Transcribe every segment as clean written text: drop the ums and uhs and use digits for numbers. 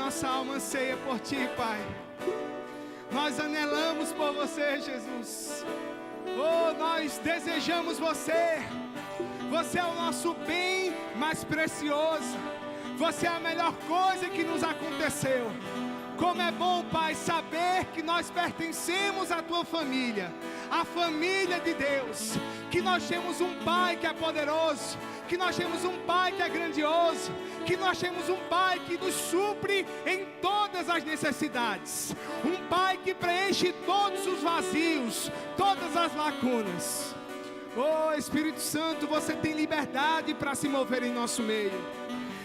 Nossa alma anseia por Ti, Pai. Nós anelamos por Você, Jesus. Oh, nós desejamos Você. Você é o nosso bem mais precioso. Você é a melhor coisa que nos aconteceu. Como é bom, Pai, saber que nós pertencemos à Tua família, a família de Deus. Que nós temos um Pai que é poderoso, que nós temos um Pai que é grandioso, que nós temos um Pai que nos supre em todas as necessidades, um Pai que preenche todos os vazios, todas as lacunas. Oh, Espírito Santo, Você tem liberdade para se mover em nosso meio.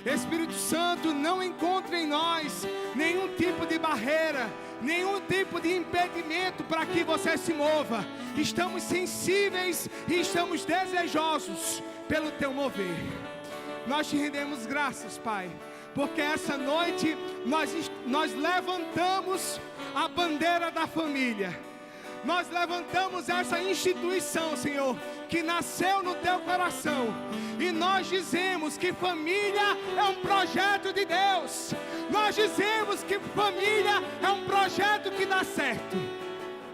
Espírito Santo, não encontre em nós nenhum tipo de barreira, nenhum tipo de impedimento para que Você se mova. Estamos sensíveis e estamos desejosos pelo Teu mover. Nós Te rendemos graças, Pai, porque essa noite nós levantamos a bandeira da família. Nós levantamos essa instituição, Senhor, que nasceu no Teu coração. E nós dizemos que família é um projeto de Deus. Nós dizemos que família é um projeto que dá certo.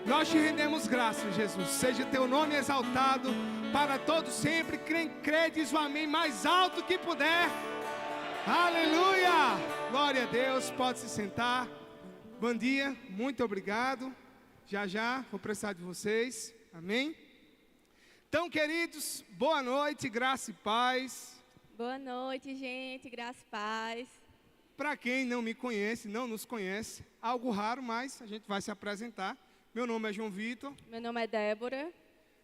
Nós Te rendemos graças, Jesus. Seja Teu nome exaltado para todos sempre. Credes o amém mais alto que puder. Aleluia! Glória a Deus. Pode se sentar. Bom dia, muito obrigado. Já vou precisar de vocês. Amém? Então, queridos, boa noite, graça e paz. Boa noite, gente, graça e paz. Para quem não me conhece, não nos conhece, algo raro, mas a gente vai se apresentar. Meu nome é João Vitor. Meu nome é Débora.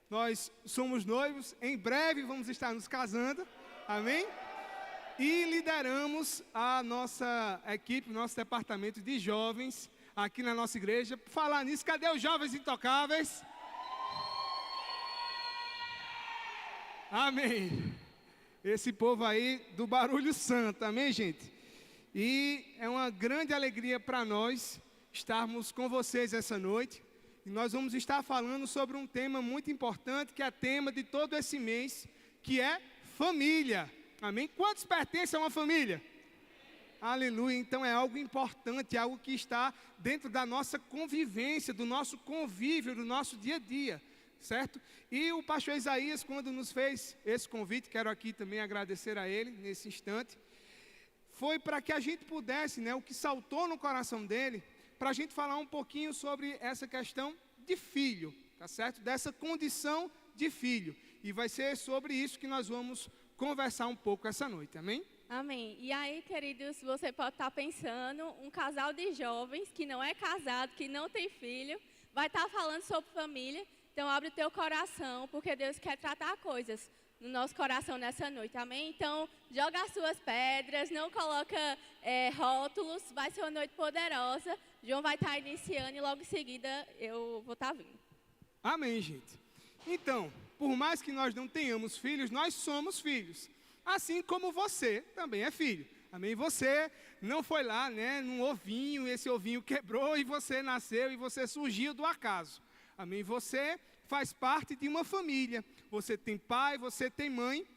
Nós somos noivos, em breve vamos estar nos casando. Amém? E lideramos a nossa equipe, nosso departamento de jovens aqui na nossa igreja. Por falar nisso, cadê os jovens intocáveis? Amém. Esse povo aí do barulho santo, amém, gente? E é uma grande alegria para nós estarmos com vocês essa noite. E nós vamos estar falando sobre um tema muito importante, que é tema de todo esse mês, que é família. Amém? Quantos pertencem a uma família? Aleluia, então é algo importante, algo que está dentro da nossa convivência, do nosso convívio, do nosso dia a dia, certo? E o pastor Isaías, quando nos fez esse convite, quero aqui também agradecer a ele nesse instante, foi para que a gente pudesse, o que saltou no coração dele, para a gente falar um pouquinho sobre essa questão de filho, tá certo? Dessa condição de filho, e vai ser sobre isso que nós vamos conversar um pouco essa noite, amém? Amém. E aí, queridos, você pode estar pensando, um casal de jovens que não é casado, que não tem filho, vai estar falando sobre família. Então, abre o teu coração, porque Deus quer tratar coisas no nosso coração nessa noite, amém? Então, joga as suas pedras, não coloca rótulos, vai ser uma noite poderosa. João vai estar iniciando e logo em seguida eu vou estar vindo. Amém, gente. Então, por mais que nós não tenhamos filhos, nós somos filhos. Assim como você também é filho. Amém? Você não foi lá, num ovinho, esse ovinho quebrou e você nasceu e você surgiu do acaso. Amém? Você faz parte de uma família. Você tem pai, você tem mãe.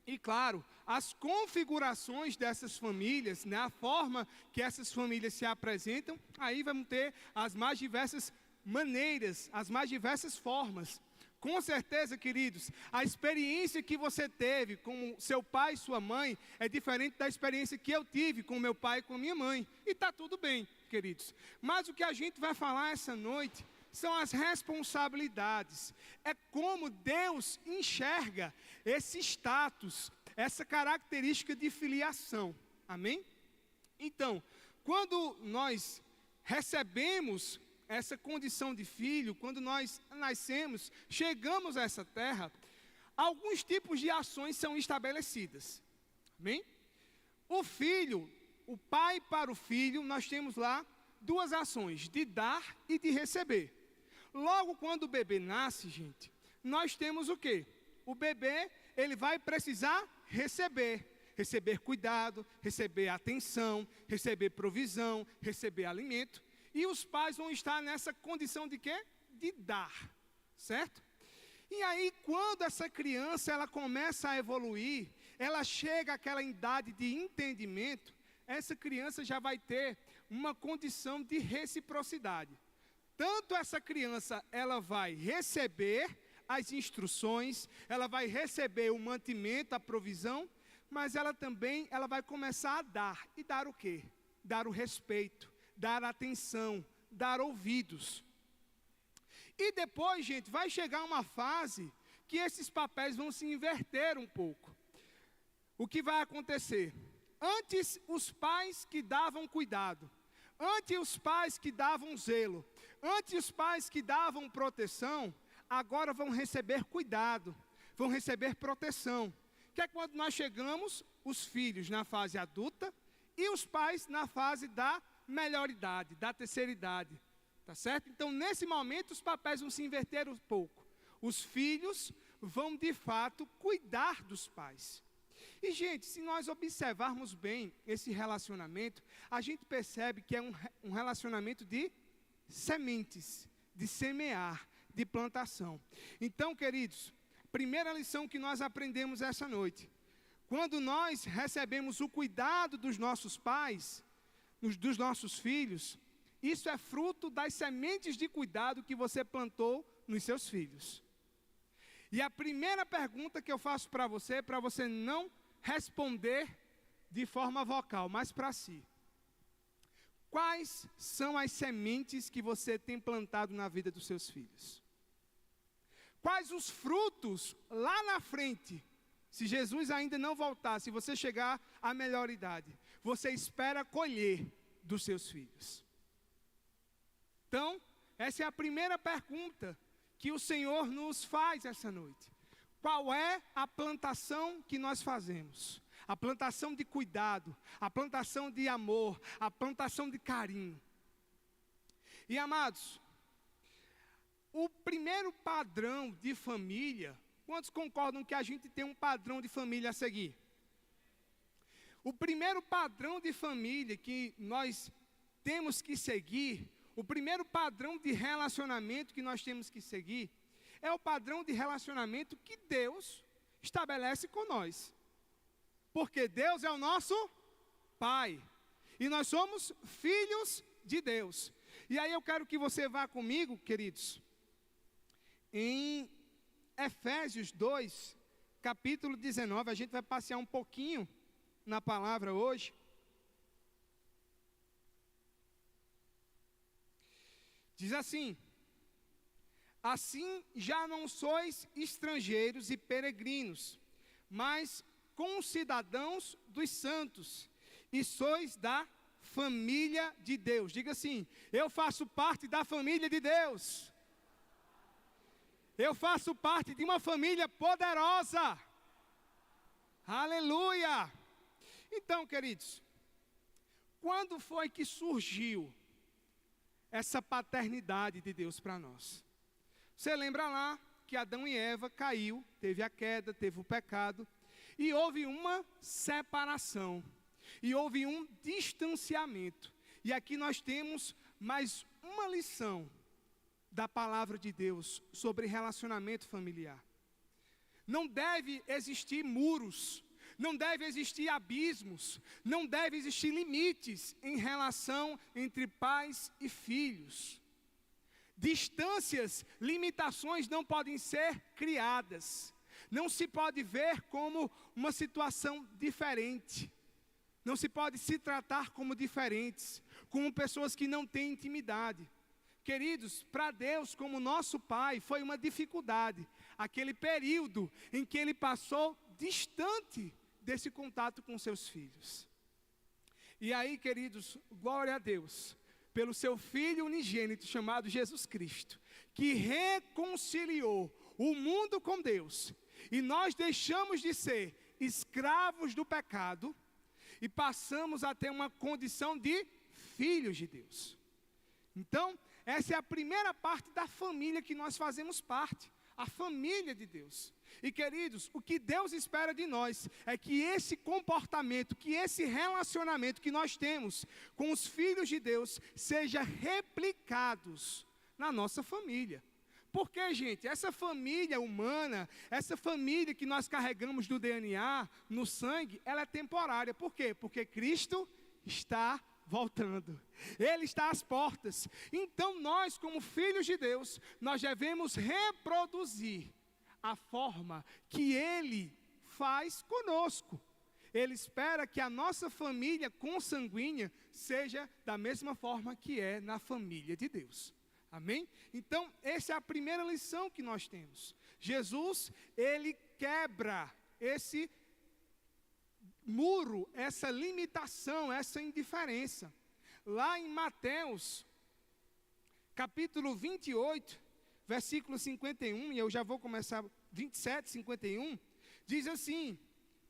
E claro, as configurações dessas famílias, a forma que essas famílias se apresentam, aí vamos ter as mais diversas maneiras, as mais diversas formas. Com certeza, queridos, a experiência que você teve com seu pai e sua mãe é diferente da experiência que eu tive com meu pai e com minha mãe. E está tudo bem, queridos. Mas o que a gente vai falar essa noite são as responsabilidades. É como Deus enxerga esse status, essa característica de filiação. Amém? Então, quando nós recebemos essa condição de filho, quando nós nascemos, chegamos a essa terra, alguns tipos de ações são estabelecidas. Amém? O filho, o pai para o filho, nós temos lá duas ações, de dar e de receber. Logo quando o bebê nasce, gente, nós temos o quê? O bebê, ele vai precisar receber cuidado, receber atenção, receber provisão, receber alimento. E os pais vão estar nessa condição de quê? De dar, certo? E aí, quando essa criança ela começa a evoluir, ela chega àquela idade de entendimento, essa criança já vai ter uma condição de reciprocidade. Tanto essa criança, ela vai receber as instruções, ela vai receber o mantimento, a provisão, mas ela também, ela vai começar a dar. E dar o quê? Dar o respeito, dar atenção, dar ouvidos. E depois, gente, vai chegar uma fase que esses papéis vão se inverter um pouco. O que vai acontecer? Antes, os pais que davam cuidado, antes os pais que davam zelo, antes os pais que davam proteção, agora vão receber cuidado, vão receber proteção. Que é quando nós chegamos, os filhos na fase adulta e os pais na fase da melhor idade, da terceira idade. Tá certo? Então, nesse momento, os papéis vão se inverter um pouco. Os filhos vão, de fato, cuidar dos pais. E, gente, se nós observarmos bem esse relacionamento, a gente percebe que é um relacionamento de sementes, de semear, de plantação. Então, queridos, primeira lição que nós aprendemos essa noite. Quando nós recebemos o cuidado dos nossos pais, dos nossos filhos, isso é fruto das sementes de cuidado que você plantou nos seus filhos. E a primeira pergunta que eu faço para você não responder de forma vocal, mas para si. Quais são as sementes que você tem plantado na vida dos seus filhos? Quais os frutos lá na frente, se Jesus ainda não voltar, se você chegar à melhor idade, você espera colher dos seus filhos? Então, essa é a primeira pergunta que o Senhor nos faz essa noite. Qual é a plantação que nós fazemos? A plantação de cuidado, a plantação de amor, a plantação de carinho. E amados, o primeiro padrão de família, quantos concordam que a gente tem um padrão de família a seguir? O primeiro padrão de família que nós temos que seguir, o primeiro padrão de relacionamento que nós temos que seguir, é o padrão de relacionamento que Deus estabelece com nós. Porque Deus é o nosso Pai. E nós somos filhos de Deus. E aí eu quero que você vá comigo, queridos, em Efésios 2, capítulo 19. A gente vai passear um pouquinho na palavra hoje. Diz assim: assim já não sois estrangeiros e peregrinos, mas concidadãos dos santos, e sois da família de Deus. Diga assim: eu faço parte da família de Deus. Eu faço parte de uma família poderosa. Aleluia! Então, queridos, quando foi que surgiu essa paternidade de Deus para nós? Você lembra lá que Adão e Eva caiu, teve a queda, teve o pecado, e houve uma separação, e houve um distanciamento. E aqui nós temos mais uma lição da palavra de Deus sobre relacionamento familiar. Não deve existir muros, não deve existir abismos, não deve existir limites em relação entre pais e filhos. Distâncias, limitações não podem ser criadas. Não se pode ver como uma situação diferente. Não se pode se tratar como diferentes, como pessoas que não têm intimidade. Queridos, para Deus, como nosso Pai, foi uma dificuldade. Aquele período em que Ele passou distante desse contato com seus filhos. E aí, queridos, glória a Deus, pelo seu Filho unigênito chamado Jesus Cristo, que reconciliou o mundo com Deus. E nós deixamos de ser escravos do pecado, e passamos a ter uma condição de filhos de Deus. Então, essa é a primeira parte da família que nós fazemos parte, a família de Deus. E queridos, o que Deus espera de nós é que esse comportamento, que esse relacionamento que nós temos com os filhos de Deus, seja replicados na nossa família. Porque, gente, essa família humana, essa família que nós carregamos do DNA, no sangue, ela é temporária. Por quê? Porque Cristo está voltando. Ele está às portas. Então, nós, como filhos de Deus, nós devemos reproduzir a forma que Ele faz conosco. Ele espera que a nossa família consanguínea seja da mesma forma que é na família de Deus. Amém? Então, essa é a primeira lição que nós temos. Jesus, Ele quebra esse muro, essa limitação, essa indiferença. Lá em Mateus, capítulo 28, versículo 51, e eu já vou começar, 27, 51, diz assim,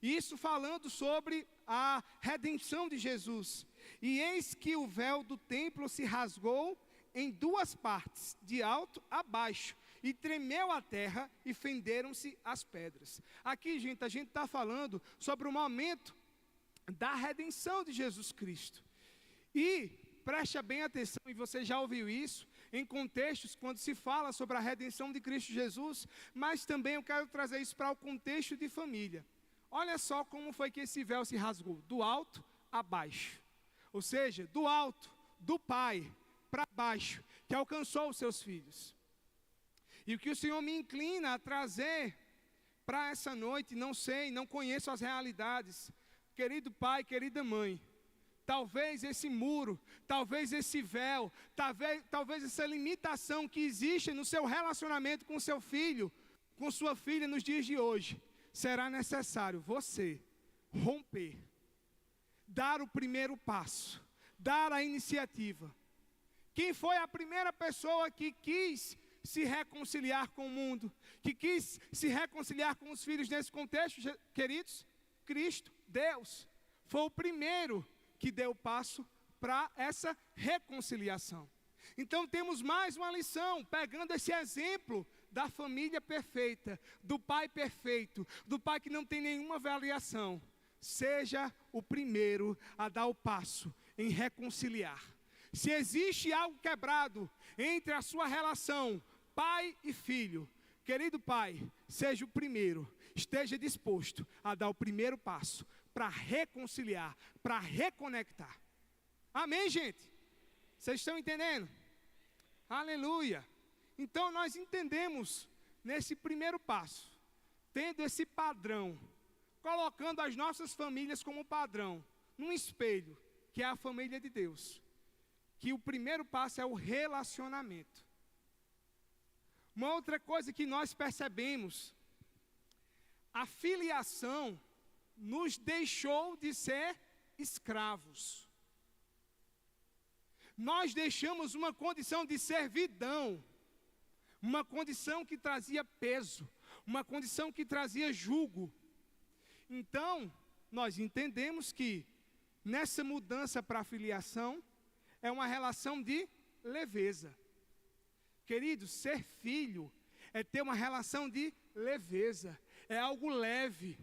isso falando sobre a redenção de Jesus. E eis que o véu do templo se rasgou em duas partes, de alto a baixo, e tremeu a terra e fenderam-se as pedras. Aqui, gente, a gente está falando sobre o momento da redenção de Jesus Cristo. E preste bem atenção, e você já ouviu isso em contextos quando se fala sobre a redenção de Cristo Jesus, mas também eu quero trazer isso para o contexto de família. Olha só como foi que esse véu se rasgou, do alto a baixo. Ou seja, do alto, do pai para baixo, que alcançou os seus filhos. E o que o Senhor me inclina a trazer para essa noite, não sei, não conheço as realidades. Querido pai, querida mãe, talvez esse muro, talvez esse véu, talvez essa limitação que existe no seu relacionamento com seu filho, com sua filha nos dias de hoje, será necessário você romper, dar o primeiro passo, dar a iniciativa. Quem foi a primeira pessoa que quis se reconciliar com o mundo, que quis se reconciliar com os filhos nesse contexto, queridos? Cristo, Deus, foi o primeiro que deu o passo para essa reconciliação. Então temos mais uma lição, pegando esse exemplo da família perfeita, do pai perfeito, do pai que não tem nenhuma variação. Seja o primeiro a dar o passo em reconciliar. Se existe algo quebrado entre a sua relação pai e filho, querido pai, seja o primeiro, esteja disposto a dar o primeiro passo para reconciliar, para reconectar. Amém, gente? Vocês estão entendendo? Aleluia! Então nós entendemos nesse primeiro passo, tendo esse padrão, colocando as nossas famílias como padrão, num espelho, que é a família de Deus, que o primeiro passo é o relacionamento. Uma outra coisa que nós percebemos, a filiação nos deixou de ser escravos. Nós deixamos uma condição de servidão, uma condição que trazia peso, uma condição que trazia jugo. Então, nós entendemos que nessa mudança para a filiação, é uma relação de leveza. Queridos, ser filho é ter uma relação de leveza, é algo leve.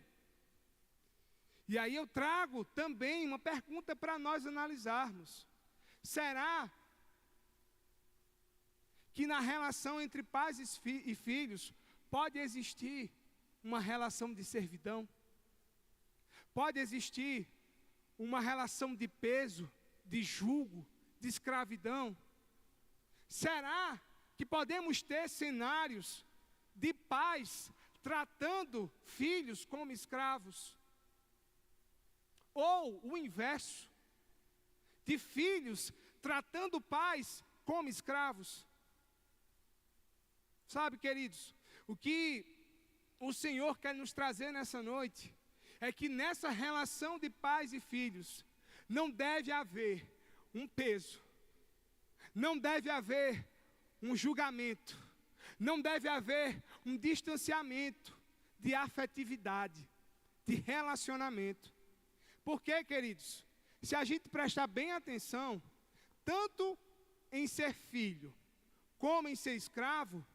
E aí eu trago também uma pergunta para nós analisarmos. Será que na relação entre pais e filhos pode existir uma relação de servidão? Pode existir uma relação de peso, de jugo, de escravidão? Será que podemos ter cenários de pais tratando filhos como escravos? Ou o inverso, de filhos tratando pais como escravos? Sabe, queridos, o que o Senhor quer nos trazer nessa noite é que nessa relação de pais e filhos não deve haver um peso, não deve haver um julgamento, não deve haver um distanciamento de afetividade, de relacionamento. Porque, queridos, se a gente prestar bem atenção, tanto em ser filho como em ser escravo,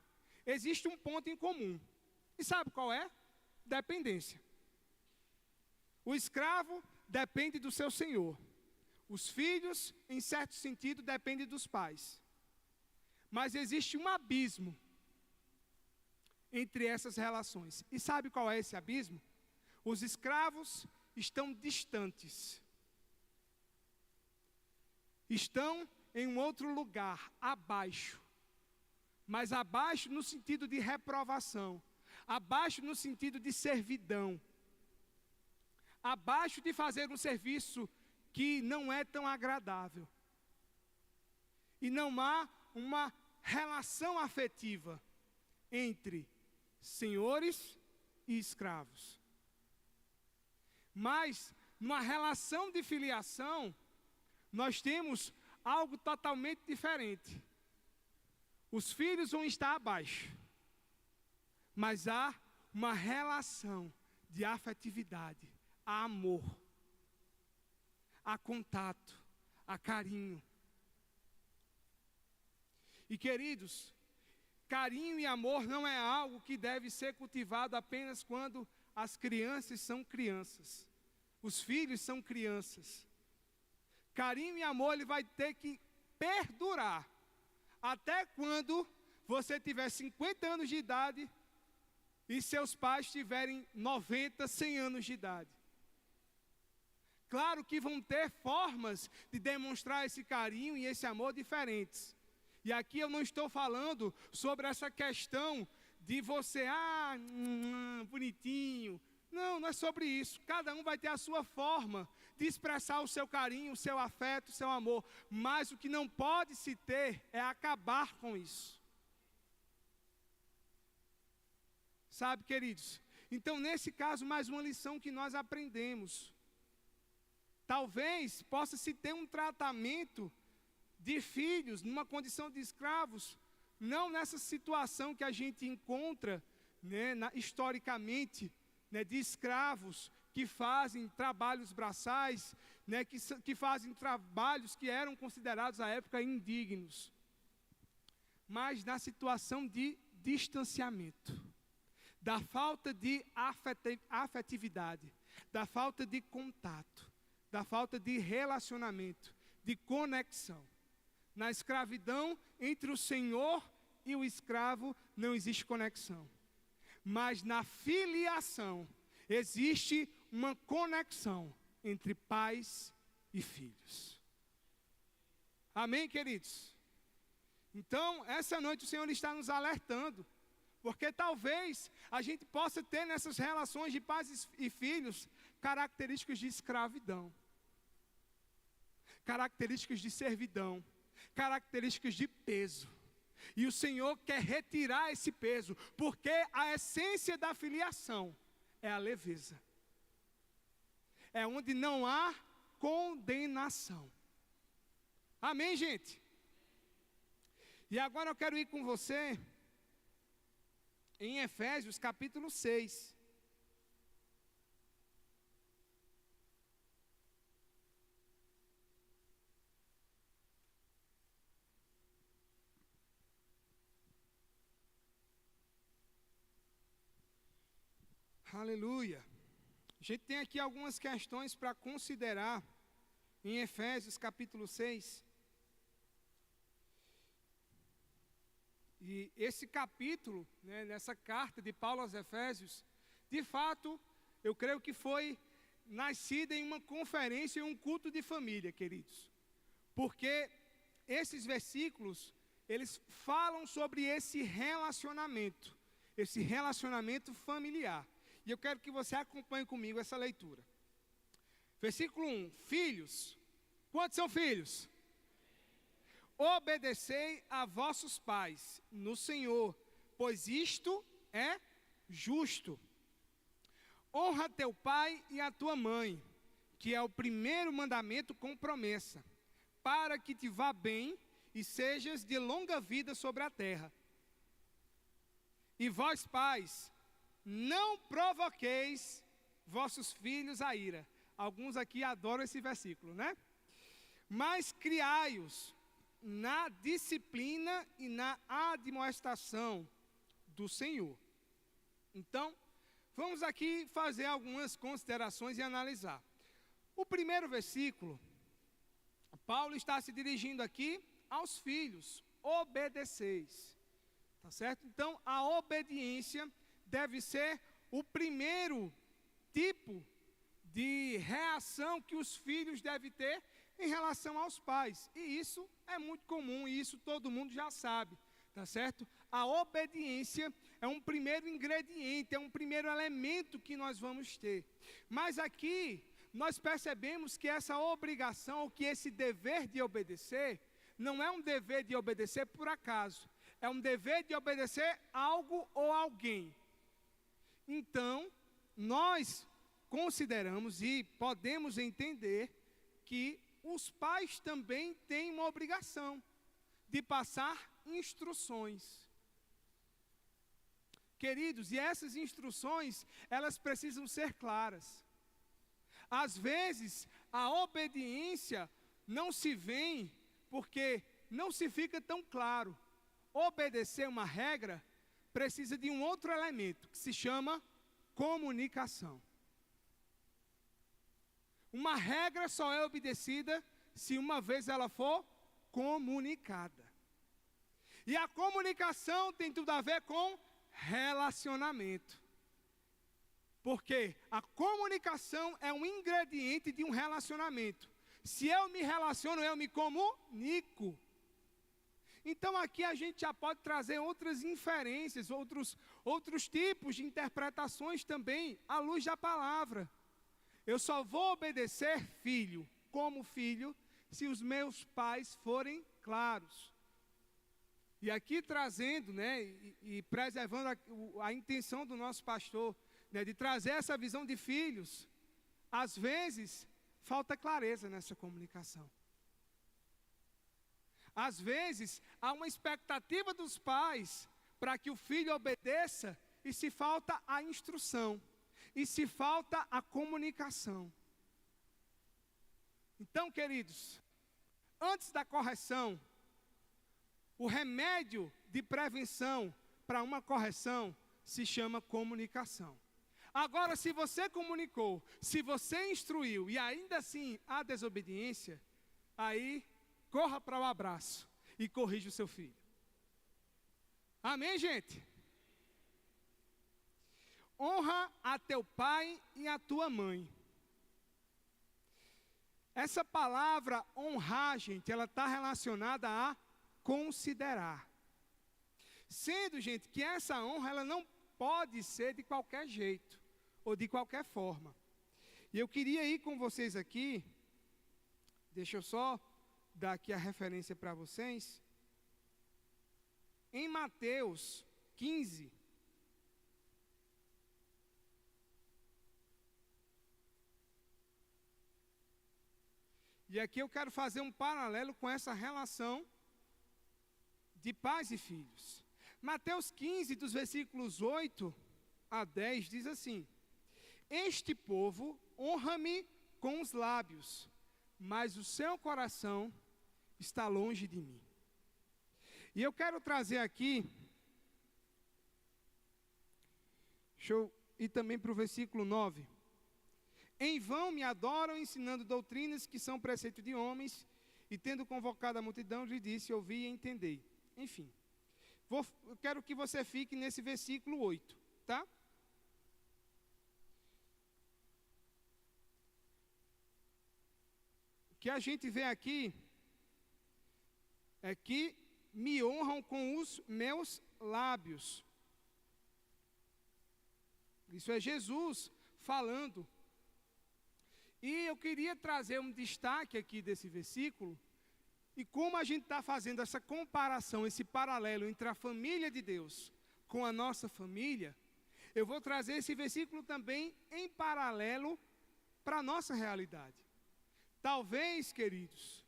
existe um ponto em comum. E sabe qual é? Dependência. O escravo depende do seu senhor. Os filhos, em certo sentido, dependem dos pais. Mas existe um abismo entre essas relações. E sabe qual é esse abismo? Os escravos estão distantes. Estão em um outro lugar, abaixo. Mas abaixo no sentido de reprovação. Abaixo no sentido de servidão. Abaixo de fazer um serviço que não é tão agradável. E não há uma relação afetiva entre senhores e escravos. Mas, numa relação de filiação, nós temos algo totalmente diferente. Os filhos vão estar abaixo, mas há uma relação de afetividade, há amor, há contato, há carinho. E queridos, carinho e amor não é algo que deve ser cultivado apenas quando as crianças são crianças. Os filhos são crianças. Carinho e amor ele vai ter que perdurar até quando você tiver 50 anos de idade e seus pais tiverem 90, 100 anos de idade. Claro que vão ter formas de demonstrar esse carinho e esse amor diferentes. E aqui eu não estou falando sobre essa questão de você, bonitinho. Não, não é sobre isso. Cada um vai ter a sua forma de expressar o seu carinho, o seu afeto, o seu amor. Mas o que não pode se ter é acabar com isso. Sabe, queridos? Então, nesse caso, mais uma lição que nós aprendemos. Talvez possa se ter um tratamento de filhos numa condição de escravos, não nessa situação que a gente encontra, né, historicamente, né, de escravos que fazem trabalhos braçais, né, que fazem trabalhos que eram considerados à época indignos, mas na situação de distanciamento, da falta de afetividade, da falta de contato, da falta de relacionamento, de conexão. Na escravidão, entre o senhor e o escravo, não existe conexão. Mas na filiação, existe uma conexão entre pais e filhos. Amém, queridos? Então, essa noite o Senhor está nos alertando, porque talvez a gente possa ter nessas relações de pais e filhos características de escravidão, características de servidão, características de peso. E o Senhor quer retirar esse peso, porque a essência da filiação é a leveza. É onde não há condenação. Amém, gente? E agora eu quero ir com você em Efésios capítulo 6. Aleluia. A gente tem aqui algumas questões para considerar em Efésios capítulo 6. E esse capítulo, né, nessa carta de Paulo aos Efésios, de fato, eu creio que foi nascida em uma conferência, em um culto de família, queridos. Porque esses versículos, eles falam sobre esse relacionamento familiar. E eu quero que você acompanhe comigo essa leitura. Versículo 1, filhos. Quantos são filhos? Obedecei a vossos pais no Senhor, pois isto é justo. Honra teu pai e a tua mãe, que é o primeiro mandamento com promessa, para que te vá bem e sejas de longa vida sobre a terra. E vós, pais, não provoqueis vossos filhos a ira, Alguns aqui adoram esse versículo, né? Mas criai-os na disciplina e na admoestação do Senhor. Então, vamos aqui fazer algumas considerações e analisar. O primeiro versículo, Paulo está se dirigindo aqui aos filhos, obedeceis. Tá certo? Então, a obediência deve ser o primeiro tipo de reação que os filhos devem ter em relação aos pais. E isso é muito comum, e isso todo mundo já sabe, tá certo? A obediência é um primeiro ingrediente, é um primeiro elemento que nós vamos ter. Mas aqui, nós percebemos que essa obrigação, ou que esse dever de obedecer, não é um dever de obedecer por acaso. É um dever de obedecer algo ou alguém. Então, nós consideramos e podemos entender que os pais também têm uma obrigação de passar instruções. Queridos, e essas instruções, elas precisam ser claras. Às vezes, a obediência não se vê porque não se fica tão claro. Obedecer uma regra precisa de um outro elemento, que se chama comunicação. Uma regra só é obedecida se uma vez ela for comunicada. E a comunicação tem tudo a ver com relacionamento. Porque a comunicação é um ingrediente de um relacionamento. Se eu me relaciono, eu me comunico. Então aqui a gente já pode trazer outras inferências, outros tipos de interpretações também, à luz da palavra. Eu só vou obedecer filho, como filho, se os meus pais forem claros. E aqui trazendo, né, e preservando a intenção do nosso pastor, né, de trazer essa visão de filhos, às vezes falta clareza nessa comunicação. Às vezes há uma expectativa dos pais para que o filho obedeça e se falta a instrução, e se falta a comunicação. Então, queridos, antes da correção, o remédio de prevenção para uma correção se chama comunicação. Agora, se você comunicou, se você instruiu e ainda assim há desobediência, aí corra para o abraço e corrija o seu filho. Amém, gente? Honra a teu pai e a tua mãe. Essa palavra honrar, gente, ela está relacionada a considerar. Sendo, gente, que essa honra, ela não pode ser de qualquer jeito, ou de qualquer forma. E eu queria ir com vocês aqui, deixa eu só dar aqui a referência para vocês. Em Mateus 15, e aqui eu quero fazer um paralelo com essa relação de pais e filhos. Mateus 15, dos versículos 8 a 10, diz assim: Este povo honra-me com os lábios, mas o seu coração está longe de mim. E eu quero trazer aqui, deixa eu ir também para o versículo 9. Em vão me adoram, ensinando doutrinas que são preceito de homens, e tendo convocado a multidão, lhe disse: ouvi e entendei. Enfim, eu quero que você fique nesse versículo 8, tá? O que a gente vê aqui é que me honram com os meus lábios. Isso é Jesus falando. E eu queria trazer um destaque aqui desse versículo, e como a gente está fazendo essa comparação, esse paralelo entre a família de Deus com a nossa família, eu vou trazer esse versículo também em paralelo para a nossa realidade. Talvez, queridos,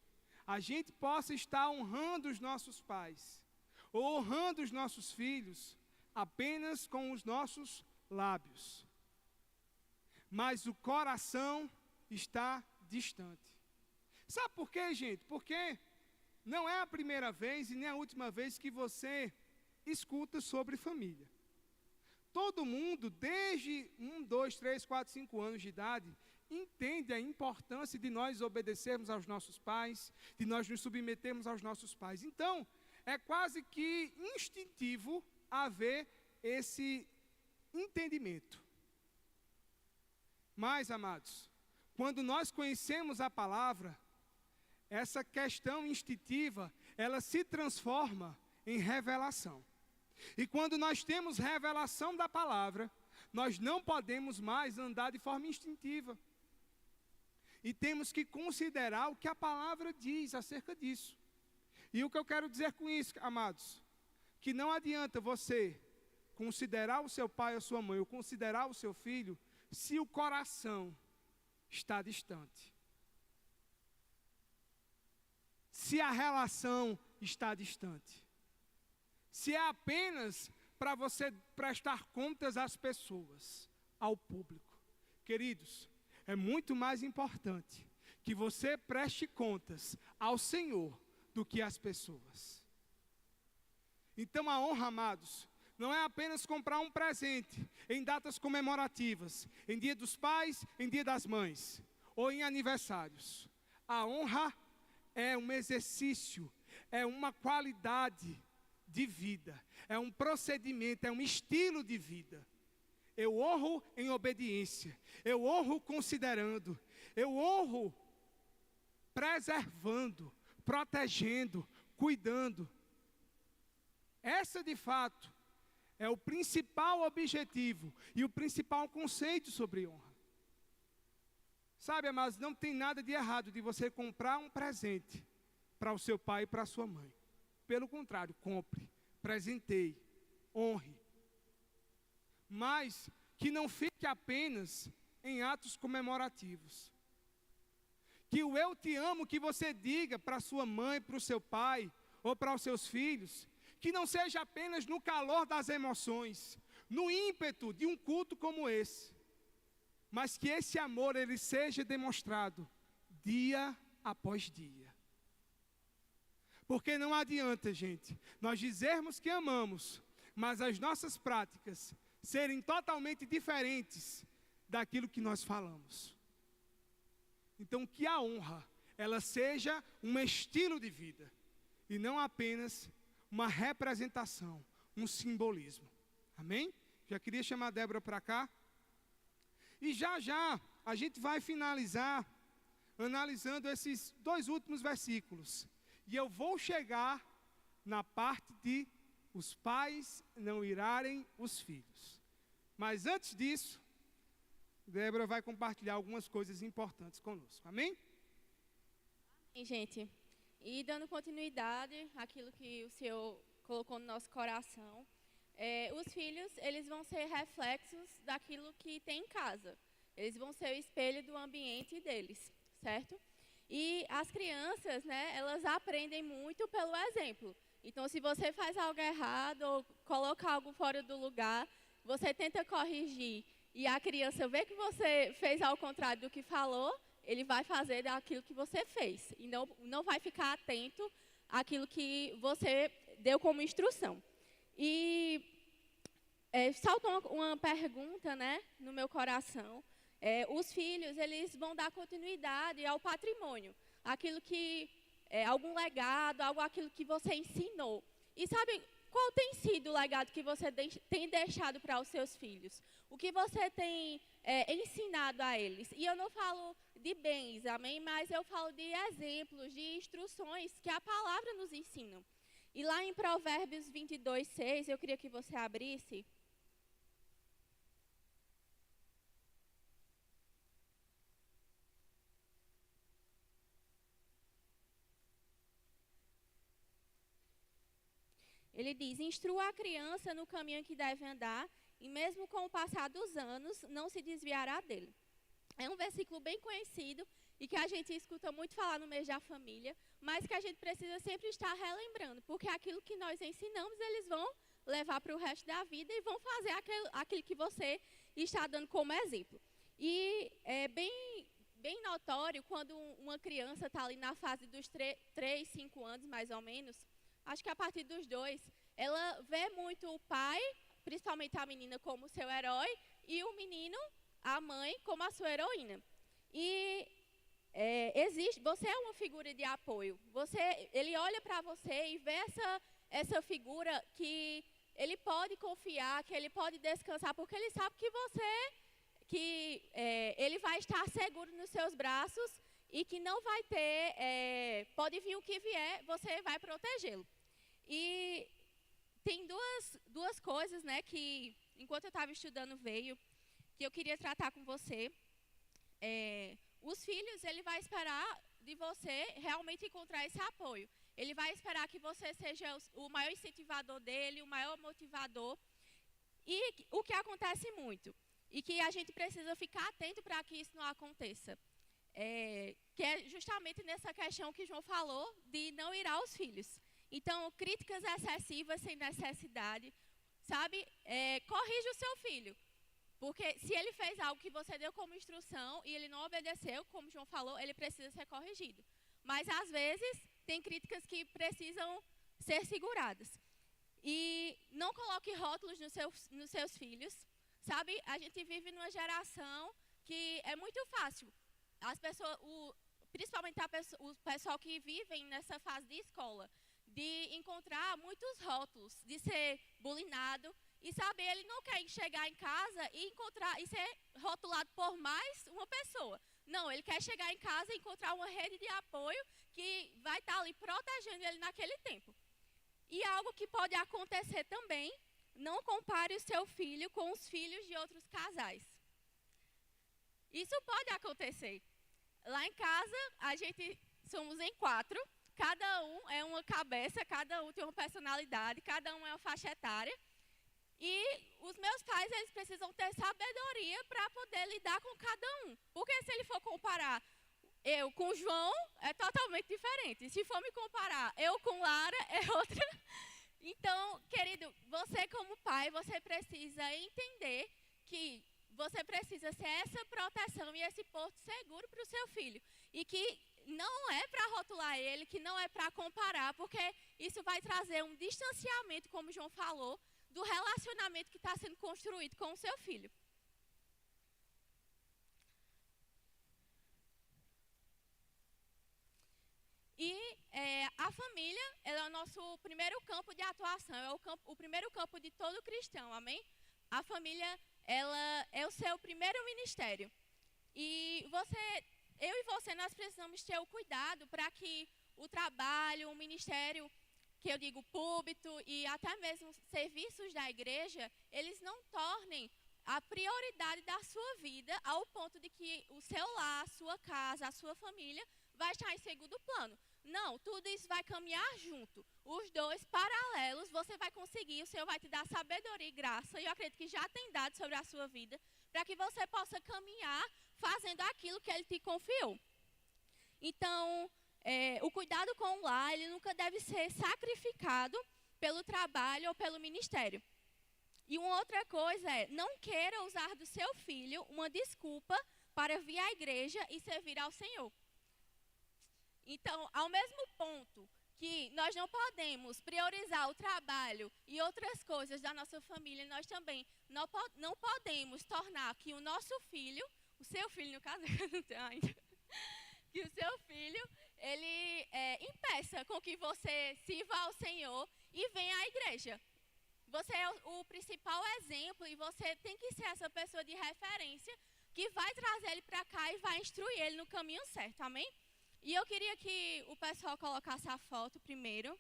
a gente possa estar honrando os nossos pais, ou honrando os nossos filhos, apenas com os nossos lábios. Mas o coração está distante. Sabe por quê, gente? Porque não é a primeira vez e nem a última vez que você escuta sobre família. Todo mundo, desde 1, 2, 3, 4, 5 anos de idade, entende a importância de nós obedecermos aos nossos pais, de nós nos submetermos aos nossos pais. Então, é quase que instintivo haver esse entendimento. Mas, amados, quando nós conhecemos a palavra, essa questão instintiva, ela se transforma em revelação. E quando nós temos revelação da palavra, nós não podemos mais andar de forma instintiva. E temos que considerar o que a palavra diz acerca disso. E o que eu quero dizer com isso, amados, que não adianta você considerar o seu pai ou sua mãe, ou considerar o seu filho, se o coração está distante. Se a relação está distante. Se é apenas para você prestar contas às pessoas, ao público. Queridos, é muito mais importante que você preste contas ao Senhor do que às pessoas. Então a honra, amados, não é apenas comprar um presente em datas comemorativas, em dia dos pais, em dia das mães, ou em aniversários. A honra é um exercício, é uma qualidade de vida, é um procedimento, é um estilo de vida. Eu honro em obediência, eu honro considerando, eu honro preservando, protegendo, cuidando. Essa de fato é o principal objetivo e o principal conceito sobre honra. Sabe, amados, não tem nada de errado de você comprar um presente para o seu pai e para a sua mãe. Pelo contrário, compre, presenteie, honre. Mas que não fique apenas em atos comemorativos. Que o eu te amo que você diga para sua mãe, para o seu pai ou para os seus filhos, que não seja apenas no calor das emoções, no ímpeto de um culto como esse, mas que esse amor ele seja demonstrado dia após dia. Porque não adianta, gente, nós dizermos que amamos, mas as nossas práticas serem totalmente diferentes daquilo que nós falamos. Então, que a honra, ela seja um estilo de vida, e não apenas uma representação, um simbolismo. Amém? Já queria chamar a Débora para cá. E já a gente vai finalizar analisando esses 2 últimos versículos. E eu vou chegar na parte de os pais não irarem os filhos. Mas antes disso, Débora vai compartilhar algumas coisas importantes conosco. Amém? E, gente, e dando continuidade àquilo que o Senhor colocou no nosso coração, os filhos, eles vão ser reflexos daquilo que tem em casa. Eles vão ser o espelho do ambiente deles, certo? E as crianças, né, elas aprendem muito pelo exemplo. Então, se você faz algo errado ou coloca algo fora do lugar, você tenta corrigir e a criança vê que você fez ao contrário do que falou, ele vai fazer daquilo que você fez. E não vai ficar atento àquilo que você deu como instrução. E saltou uma pergunta, né, no meu coração. Os filhos, eles vão dar continuidade ao patrimônio. Aquilo que, algum legado, aquilo que você ensinou. E sabe, qual tem sido o legado que você tem deixado para os seus filhos? O que você tem ensinado a eles? E eu não falo de bens, amém? Mas eu falo de exemplos, de instruções que a palavra nos ensina. E lá em Provérbios 22:6, eu queria que você abrisse. Ele diz: instrua a criança no caminho que deve andar, e mesmo com o passar dos anos, não se desviará dele. É um versículo bem conhecido e que a gente escuta muito falar no mês da família, mas que a gente precisa sempre estar relembrando, porque aquilo que nós ensinamos, eles vão levar para o resto da vida e vão fazer aquilo que você está dando como exemplo. E é bem notório quando uma criança está ali na fase dos 3, 5 anos, mais ou menos. Acho que a partir dos 2, ela vê muito o pai, principalmente a menina, como seu herói, e o menino, a mãe, como a sua heroína. E você é uma figura de apoio. Ele olha para você e vê essa figura que ele pode confiar, que ele pode descansar, porque ele sabe que ele vai estar seguro nos seus braços e que não vai ter, pode vir o que vier, você vai protegê-lo. E tem duas coisas, né, que enquanto eu estava estudando veio, que eu queria tratar com você. Os filhos, ele vai esperar de você realmente encontrar esse apoio. Ele vai esperar que você seja o maior incentivador dele, o maior motivador. E o que acontece muito, e que a gente precisa ficar atento para que isso não aconteça, que é justamente nessa questão que João falou, de não irar aos filhos. Então, críticas excessivas sem necessidade, sabe? Corrija o seu filho. Porque se ele fez algo que você deu como instrução e ele não obedeceu, como João falou, ele precisa ser corrigido. Mas, às vezes, tem críticas que precisam ser seguradas. E não coloque rótulos nos seus filhos, sabe? A gente vive numa geração que é muito fácil. As pessoas, principalmente o pessoal que vivem nessa fase de escola, de encontrar muitos rótulos, de ser bulinado. E sabe, ele não quer chegar em casa e ser rotulado por mais uma pessoa. Não, ele quer chegar em casa e encontrar uma rede de apoio que vai estar ali protegendo ele naquele tempo. E algo que pode acontecer também, não compare o seu filho com os filhos de outros casais. Isso pode acontecer. Lá em casa, a gente somos em 4, cada um é uma cabeça, cada um tem uma personalidade, cada um é uma faixa etária. E os meus pais, eles precisam ter sabedoria para poder lidar com cada um. Porque se ele for comparar eu com o João, é totalmente diferente. Se for me comparar eu com Lara, é outra. Então, querido, você como pai, você precisa entender que você precisa ser essa proteção e esse porto seguro para o seu filho. E que não é para rotular ele, que não é para comparar, porque isso vai trazer um distanciamento, como o João falou, do relacionamento que está sendo construído com o seu filho. E a família, ela é o nosso primeiro campo de atuação, é o primeiro campo de todo cristão, amém? A família, ela é o seu primeiro ministério. E eu e você, nós precisamos ter o cuidado para que o trabalho, o ministério, que eu digo púlpito e até mesmo serviços da igreja, eles não tornem a prioridade da sua vida ao ponto de que o seu lar, a sua casa, a sua família vai estar em segundo plano. Não, tudo isso vai caminhar junto. Os dois paralelos, você vai conseguir, o Senhor vai te dar sabedoria e graça, e eu acredito que já tem dado sobre a sua vida, para que você possa caminhar fazendo aquilo que Ele te confiou. Então, o cuidado com o lar, ele nunca deve ser sacrificado pelo trabalho ou pelo ministério. E uma outra coisa não queira usar do seu filho uma desculpa para vir à igreja e servir ao Senhor. Então, ao mesmo ponto que nós não podemos priorizar o trabalho e outras coisas da nossa família, nós também não podemos tornar que o nosso filho, o seu filho no caso, não tenho ainda, que o seu filho, ele impeça com que você sirva ao Senhor e venha à igreja. Você é o principal exemplo e você tem que ser essa pessoa de referência que vai trazer ele para cá e vai instruir ele no caminho certo, amém? E eu queria que o pessoal colocasse a foto primeiro.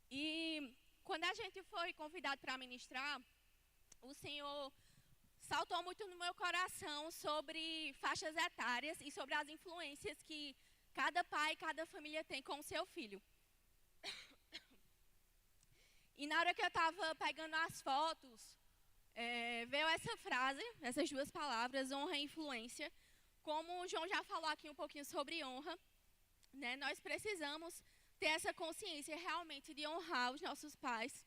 E quando a gente foi convidado para ministrar, o Senhor saltou muito no meu coração sobre faixas etárias e sobre as influências que cada pai e cada família tem com o seu filho. E na hora que eu estava pegando as fotos, veio essa frase, essas duas palavras, honra e influência. Como o João já falou aqui um pouquinho sobre honra, né, nós precisamos ter essa consciência realmente de honrar os nossos pais,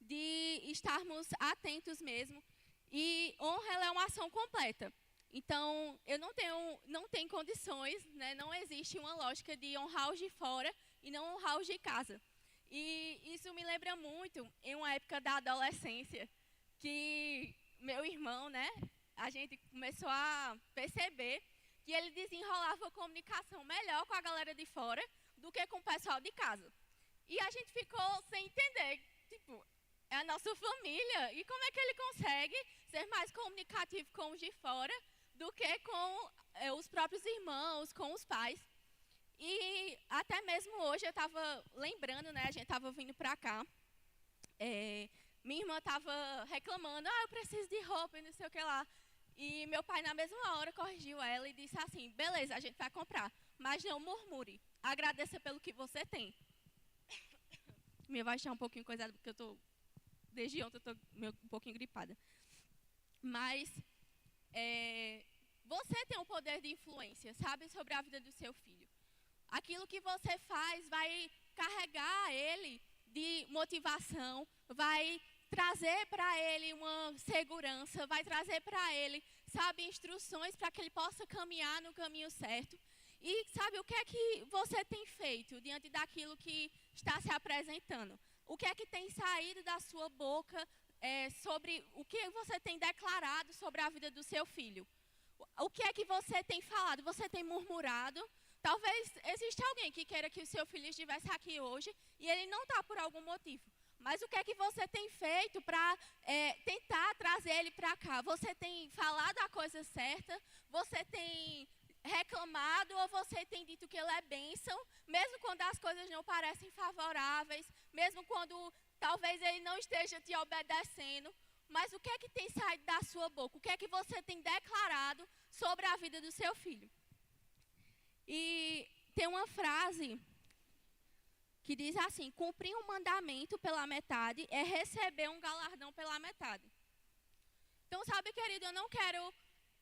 de estarmos atentos mesmo. E honra ela é uma ação completa. Então, eu não tenho condições, né? Não existe uma lógica de honrar os de fora e não honrar os de casa. E isso me lembra muito em uma época da adolescência, que meu irmão, né? A gente começou a perceber que ele desenrolava a comunicação melhor com a galera de fora do que com o pessoal de casa. E a gente ficou sem entender, tipo, é a nossa família, e como é que ele consegue ser mais comunicativo com os de fora do que com os próprios irmãos, com os pais. E até mesmo hoje eu estava lembrando, né, a gente estava vindo para cá, minha irmã estava reclamando, eu preciso de roupa e não sei o que lá. E meu pai, na mesma hora, corrigiu ela e disse assim, beleza, a gente vai comprar, mas não murmure, agradeça pelo que você tem. Minha voz está um pouquinho coisada, porque desde ontem eu estou um pouquinho gripada. Mas você tem um poder de influência, sabe, sobre a vida do seu filho. Aquilo que você faz vai carregar ele de motivação, vai trazer para ele uma segurança, vai trazer para ele, sabe, instruções para que ele possa caminhar no caminho certo. E sabe, o que é que você tem feito diante daquilo que está se apresentando? O que é que tem saído da sua boca sobre o que você tem declarado sobre a vida do seu filho? O que é que você tem falado? Você tem murmurado? Talvez exista alguém que queira que o seu filho estivesse aqui hoje e ele não está por algum motivo. Mas o que é que você tem feito para tentar trazer ele para cá? Você tem falado a coisa certa? Você tem reclamado ou você tem dito que ele é bênção? Mesmo quando as coisas não parecem favoráveis, mesmo quando talvez ele não esteja te obedecendo. Mas o que é que tem saído da sua boca? O que é que você tem declarado sobre a vida do seu filho? E tem uma frase que diz assim, cumprir um mandamento pela metade é receber um galardão pela metade. Então, sabe, querido, eu não quero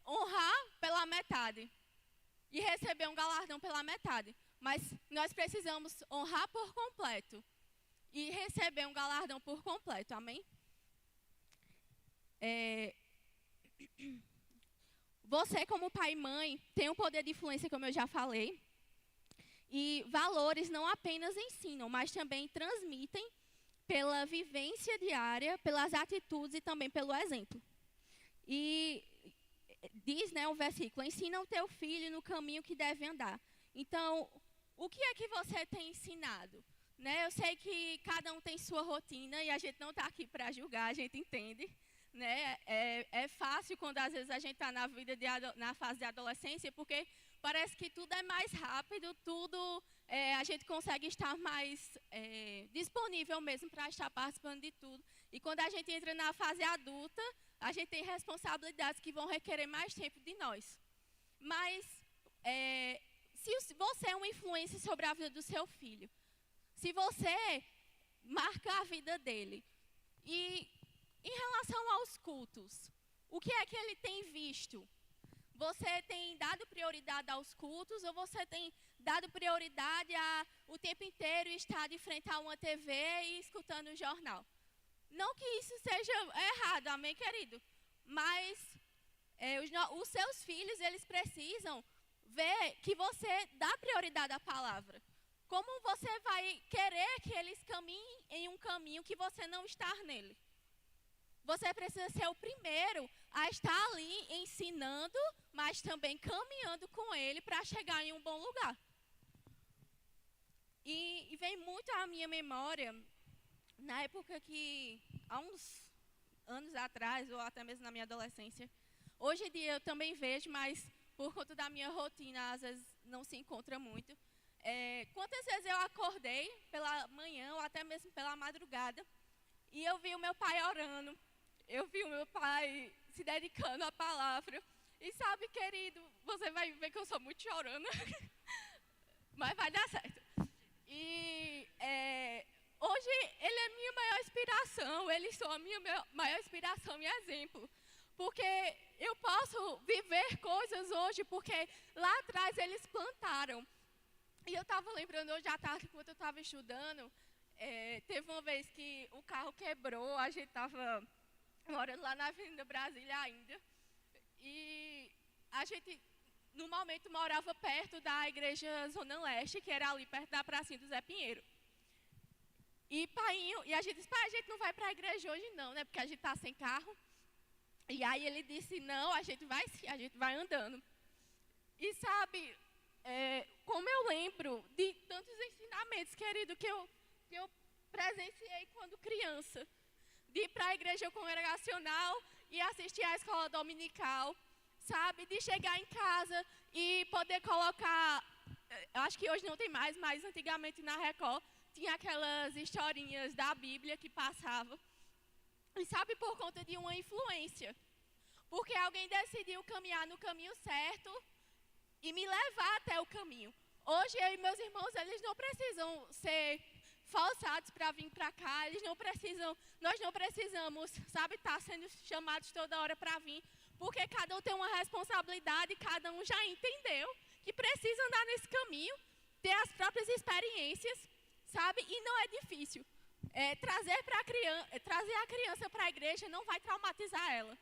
honrar pela metade e receber um galardão pela metade. Mas nós precisamos honrar por completo e receber um galardão por completo, amém? Você, como pai e mãe, tem um poder de influência, como eu já falei. E valores não apenas ensinam, mas também transmitem pela vivência diária, pelas atitudes e também pelo exemplo. E diz, né, um versículo, ensina o teu filho no caminho que deve andar. Então, o que é que você tem ensinado? Né? Eu sei que cada um tem sua rotina e a gente não está aqui para julgar, a gente entende. Né? É fácil quando às vezes a gente está na fase de adolescência, porque parece que tudo é mais rápido, a gente consegue estar mais disponível mesmo para estar participando de tudo. E quando a gente entra na fase adulta, a gente tem responsabilidades que vão requerer mais tempo de nós. Mas se você é uma influência sobre a vida do seu filho, se você marca a vida dele, e em relação aos cultos, o que é que ele tem visto? Você tem dado prioridade aos cultos ou você tem dado prioridade o tempo inteiro estar de frente a uma TV e escutando o jornal? Não que isso seja errado, amém, querido? Mas os seus filhos, eles precisam ver que você dá prioridade à palavra. Como você vai querer que eles caminhem em um caminho que você não está nele? Você precisa ser o primeiro a estar ali ensinando, mas também caminhando com ele para chegar em um bom lugar. E vem muito à minha memória, na época que, há uns anos atrás, ou até mesmo na minha adolescência, hoje em dia eu também vejo, mas por conta da minha rotina, às vezes não se encontra muito. Quantas vezes eu acordei pela manhã ou até mesmo pela madrugada e eu vi o meu pai orando, eu vi o meu pai se dedicando à palavra. E sabe, querido, você vai ver que eu sou muito chorona, mas vai dar certo. E hoje ele é minha maior inspiração, eles são a minha maior inspiração e exemplo. Porque eu posso viver coisas hoje, porque lá atrás eles plantaram. E eu estava lembrando hoje à tarde, enquanto eu estava estudando, teve uma vez que o carro quebrou, a gente estava morando lá na Avenida Brasília ainda. E a gente, no momento, morava perto da igreja Zona Leste, que era ali perto da pracinha do Zé Pinheiro. E a gente disse, pai, a gente não vai para a igreja hoje não, né? Porque a gente está sem carro. E aí ele disse, não, a gente vai andando. E sabe, como eu lembro de tantos ensinamentos, querido, que eu presenciei quando criança. De ir para a igreja congregacional e assistir à escola dominical, sabe? De chegar em casa e poder colocar, acho que hoje não tem mais, mas antigamente na Record, tinha aquelas historinhas da Bíblia que passavam. E sabe, por conta de uma influência. Porque alguém decidiu caminhar no caminho certo e me levar até o caminho. Hoje eu e meus irmãos, eles não precisam ser forçados para vir para cá, nós não precisamos, sabe, estar sendo chamados toda hora para vir, porque cada um tem uma responsabilidade, cada um já entendeu que precisa andar nesse caminho, ter as próprias experiências, sabe, e não é difícil. Trazer a criança para a igreja não vai traumatizar ela.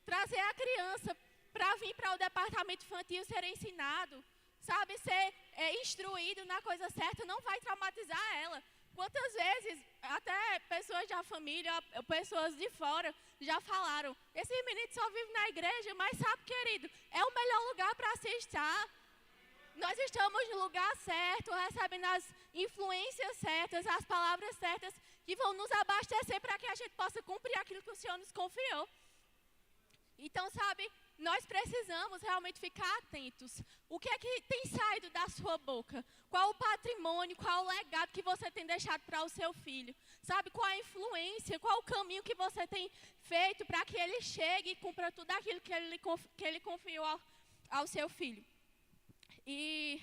Trazer a criança para vir para o departamento infantil ser ensinado, sabe, ser instruído na coisa certa, não vai traumatizar ela. Quantas vezes, até pessoas da família, pessoas de fora, já falaram, esses meninos só vivem na igreja, mas sabe, querido, é o melhor lugar para se estar. Nós estamos no lugar certo, recebendo as influências certas, as palavras certas, que vão nos abastecer para que a gente possa cumprir aquilo que o Senhor nos confiou. Então, sabe, nós precisamos realmente ficar atentos. O que é que tem saído da sua boca? Qual o patrimônio, qual o legado que você tem deixado para o seu filho? Sabe, qual a influência, qual o caminho que você tem feito para que ele chegue e cumpra tudo aquilo que ele confiou ao seu filho? E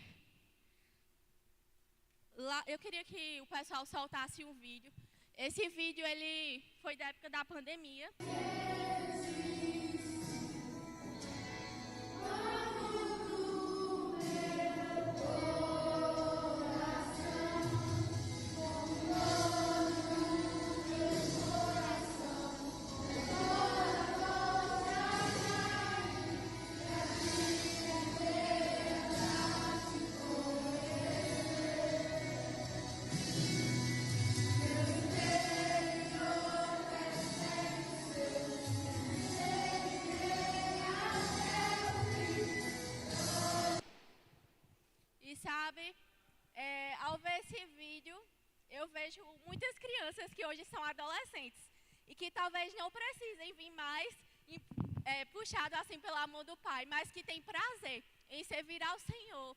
lá, eu queria que o pessoal soltasse um vídeo. Esse vídeo, ele foi da época da pandemia. Sabe, ao ver esse vídeo, eu vejo muitas crianças que hoje são adolescentes e que talvez não precisem vir mais puxado assim pelo amor do Pai, mas que tem prazer em servir ao Senhor,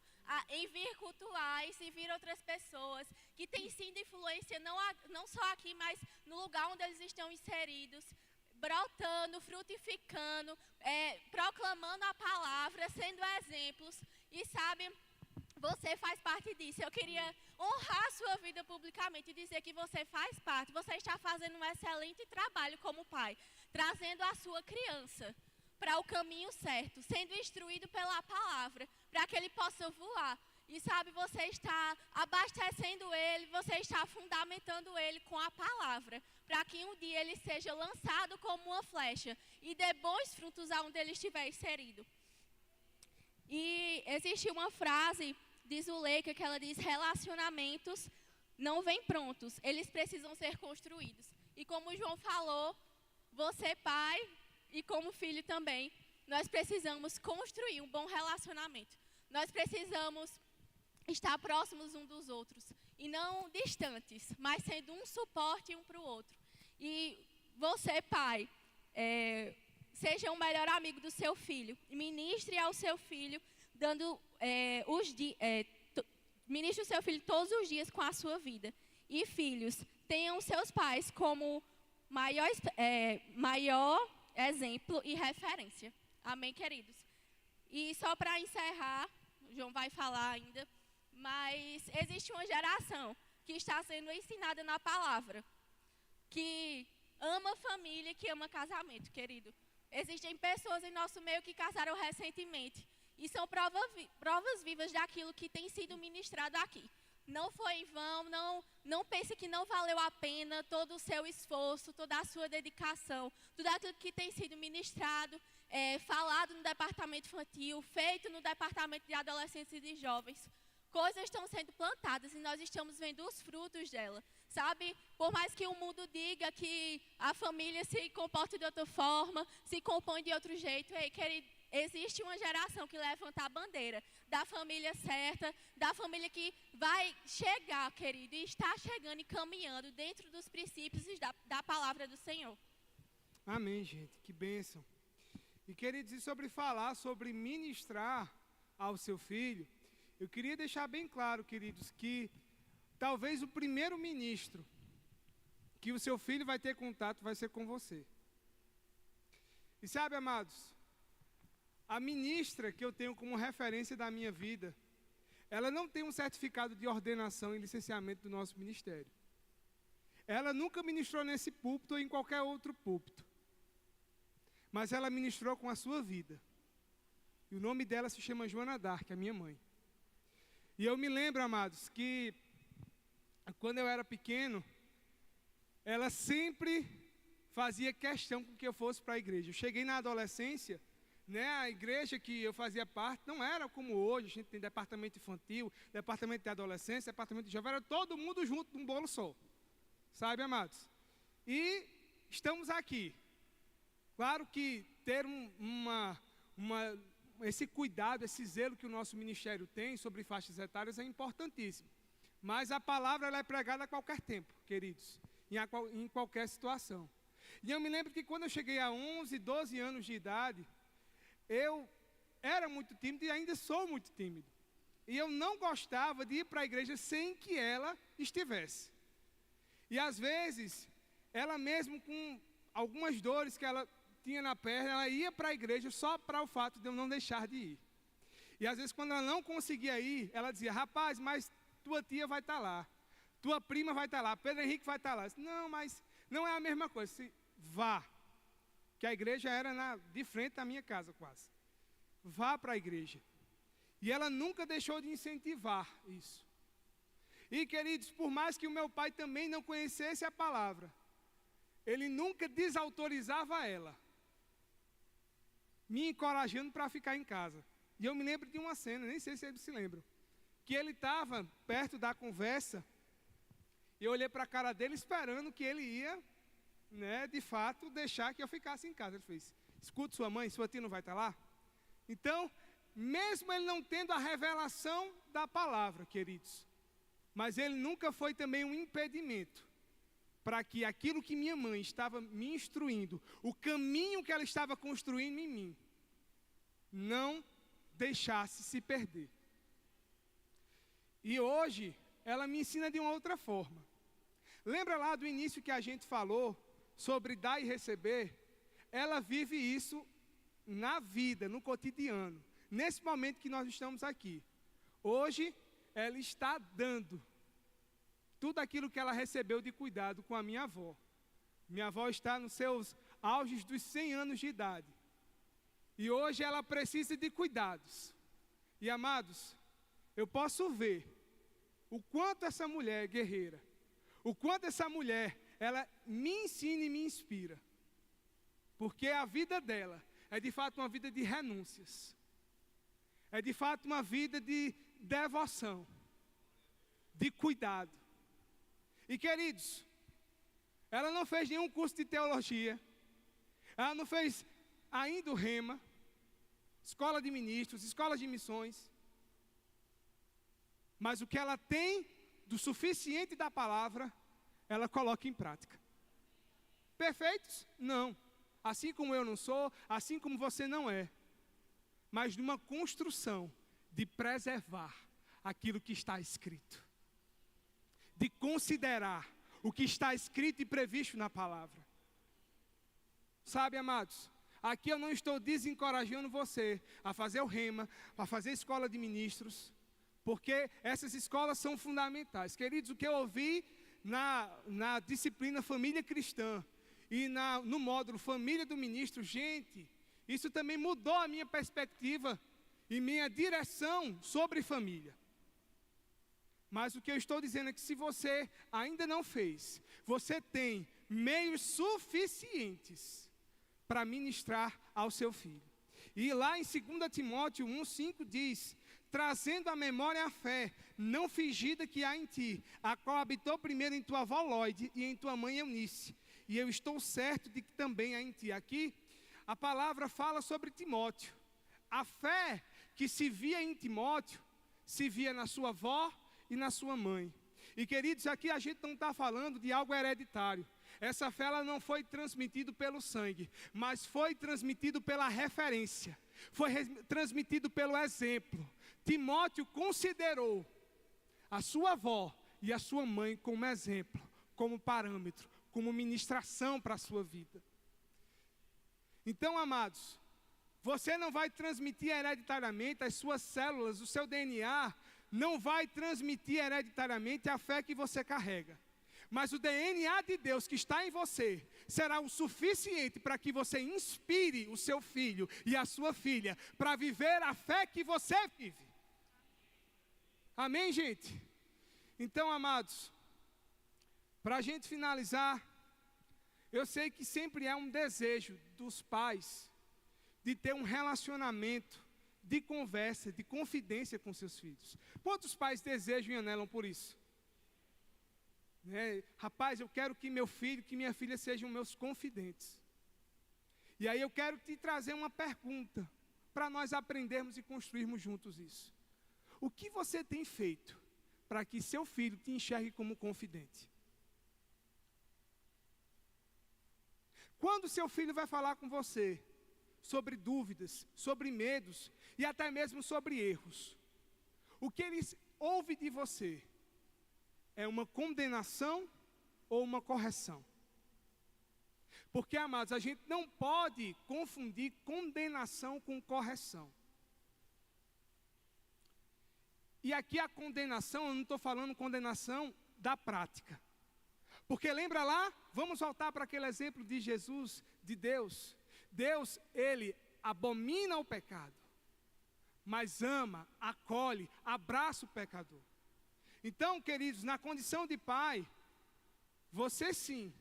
em vir cultuar, em servir outras pessoas, que tem sido influência não só aqui, mas no lugar onde eles estão inseridos, brotando, frutificando, proclamando a palavra, sendo exemplos. E sabe, você faz parte disso. Eu queria honrar a sua vida publicamente e dizer que você faz parte. Você está fazendo um excelente trabalho como pai, trazendo a sua criança para o caminho certo, sendo instruído pela palavra, para que ele possa voar. E sabe, você está abastecendo ele, você está fundamentando ele com a palavra, para que um dia ele seja lançado como uma flecha e dê bons frutos aonde ele estiver inserido. E existe uma frase de Zuleika que ela diz: relacionamentos não vêm prontos, eles precisam ser construídos. E como o João falou, você pai e como filho também, nós precisamos construir um bom relacionamento. Nós precisamos estar próximos um dos outros e não distantes, mas sendo um suporte um para o outro. E você, pai, seja o melhor amigo do seu filho. Ministre ao seu filho, ministre o seu filho todos os dias com a sua vida. E filhos, tenham seus pais como maior exemplo e referência. Amém, queridos? E só para encerrar, o João vai falar ainda, mas existe uma geração que está sendo ensinada na palavra, que ama família, que ama casamento, querido. Existem pessoas em nosso meio que casaram recentemente e são provas vivas daquilo que tem sido ministrado aqui. não foi em vão, não pense que não valeu a pena todo o seu esforço, toda a sua dedicação, tudo aquilo que tem sido ministrado, falado no departamento infantil, feito no departamento de adolescentes e de jovens. Coisas estão sendo plantadas e nós estamos vendo os frutos dela, sabe? Por mais que o mundo diga que a família se comporta de outra forma, se compõe de outro jeito, querido, existe uma geração que levanta a bandeira da família certa, da família que vai chegar, querido, e está chegando e caminhando dentro dos princípios da palavra do Senhor. Amém, gente, que bênção. E queria dizer sobre ministrar ao seu filho, eu queria deixar bem claro, queridos, que talvez o primeiro ministro que o seu filho vai ter contato vai ser com você. E sabe, amados, a ministra que eu tenho como referência da minha vida, ela não tem um certificado de ordenação e licenciamento do nosso ministério. Ela nunca ministrou nesse púlpito ou em qualquer outro púlpito. Mas ela ministrou com a sua vida. E o nome dela se chama Joana Dark, a minha mãe. E eu me lembro, amados, que quando eu era pequeno, ela sempre fazia questão com que eu fosse para a igreja. Eu cheguei na adolescência, né, a igreja que eu fazia parte não era como hoje, a gente tem departamento infantil, departamento de adolescência, departamento de jovem, era todo mundo junto num bolo só. Sabe, amados? E estamos aqui. Claro que ter esse cuidado, esse zelo que o nosso ministério tem sobre faixas etárias é importantíssimo. Mas a palavra ela é pregada a qualquer tempo, queridos, em qualquer situação. E eu me lembro que quando eu cheguei a 11, 12 anos de idade, eu era muito tímido e ainda sou muito tímido. E eu não gostava de ir para a igreja sem que ela estivesse. E às vezes, ela mesmo com algumas dores que ela tinha na perna, ela ia para a igreja só para o fato de eu não deixar de ir. E às vezes quando ela não conseguia ir, ela dizia, rapaz, mas tua tia vai estar lá, tua prima vai estar lá, Pedro Henrique vai estar lá. Eu disse, não, mas não é a mesma coisa. Eu disse, vá, que a igreja era de frente da minha casa quase. Vá para a igreja. E ela nunca deixou de incentivar isso. E queridos, por mais que o meu pai também não conhecesse a palavra, ele nunca desautorizava ela, me encorajando para ficar em casa. E eu me lembro de uma cena, nem sei se eles se lembram, que ele estava perto da conversa, e eu olhei para a cara dele esperando que ele ia, né, de fato, deixar que eu ficasse em casa. Ele fez, escuta sua mãe, sua tia não vai estar lá? Então, mesmo ele não tendo a revelação da palavra, queridos, mas ele nunca foi também um impedimento para que aquilo que minha mãe estava me instruindo, o caminho que ela estava construindo em mim, não deixasse se perder. E hoje, ela me ensina de uma outra forma. Lembra lá do início que a gente falou sobre dar e receber? Ela vive isso na vida, no cotidiano, nesse momento que nós estamos aqui. Hoje, ela está dando tudo aquilo que ela recebeu de cuidado com a minha avó. Minha avó está nos seus auges dos 100 anos de idade. E hoje ela precisa de cuidados. E amados, eu posso ver o quanto essa mulher é guerreira, o quanto essa mulher, ela me ensina e me inspira. Porque a vida dela é de fato uma vida de renúncias. É de fato uma vida de devoção, de cuidado. E queridos, ela não fez nenhum curso de teologia, ela não fez ainda o Rema, escola de ministros, escola de missões, mas o que ela tem do suficiente da palavra, ela coloca em prática. Perfeitos? Não. Assim como eu não sou, assim como você não é, mas de uma construção de preservar aquilo que está escrito, de considerar o que está escrito e previsto na palavra. Sabe, amados, aqui eu não estou desencorajando você a fazer o Rema, a fazer a escola de ministros, porque essas escolas são fundamentais. Queridos, o que eu ouvi na disciplina Família Cristã e no módulo Família do Ministro, gente, isso também mudou a minha perspectiva e minha direção sobre família. Mas o que eu estou dizendo é que se você ainda não fez, você tem meios suficientes para ministrar ao seu filho. E lá em 2 Timóteo 1,5 diz: trazendo à memória a fé não fingida que há em ti, a qual habitou primeiro em tua avó Lóide e em tua mãe Eunice, e eu estou certo de que também há em ti. Aqui a palavra fala sobre Timóteo. A fé que se via em Timóteo, se via na sua avó e na sua mãe. E queridos, aqui a gente não está falando de algo hereditário. Essa fé ela não foi transmitida pelo sangue, mas foi transmitida pela referência. Foi transmitido pelo exemplo. Timóteo considerou a sua avó e a sua mãe como exemplo, como parâmetro, como ministração para a sua vida. Então, amados, você não vai transmitir hereditariamente as suas células, o seu DNA, não vai transmitir hereditariamente a fé que você carrega. Mas o DNA de Deus que está em você será o suficiente para que você inspire o seu filho e a sua filha para viver a fé que você vive. Amém, gente? Então, amados, para a gente finalizar, eu sei que sempre é um desejo dos pais de ter um relacionamento de conversa, de confidência com seus filhos. Quantos pais desejam e anelam por isso? Rapaz, eu quero que meu filho, que minha filha sejam meus confidentes. E aí eu quero te trazer uma pergunta, para nós aprendermos e construirmos juntos isso. O que você tem feito para que seu filho te enxergue como confidente? Quando seu filho vai falar com você sobre dúvidas, sobre medos e até mesmo sobre erros, o que ele ouve de você é uma condenação ou uma correção? Porque, amados, a gente não pode confundir condenação com correção. E aqui a condenação, eu não estou falando condenação da prática. Porque lembra lá, vamos voltar para aquele exemplo de Jesus, de Deus. Deus, Ele abomina o pecado, mas ama, acolhe, abraça o pecador. Então, queridos, na condição de pai, você sim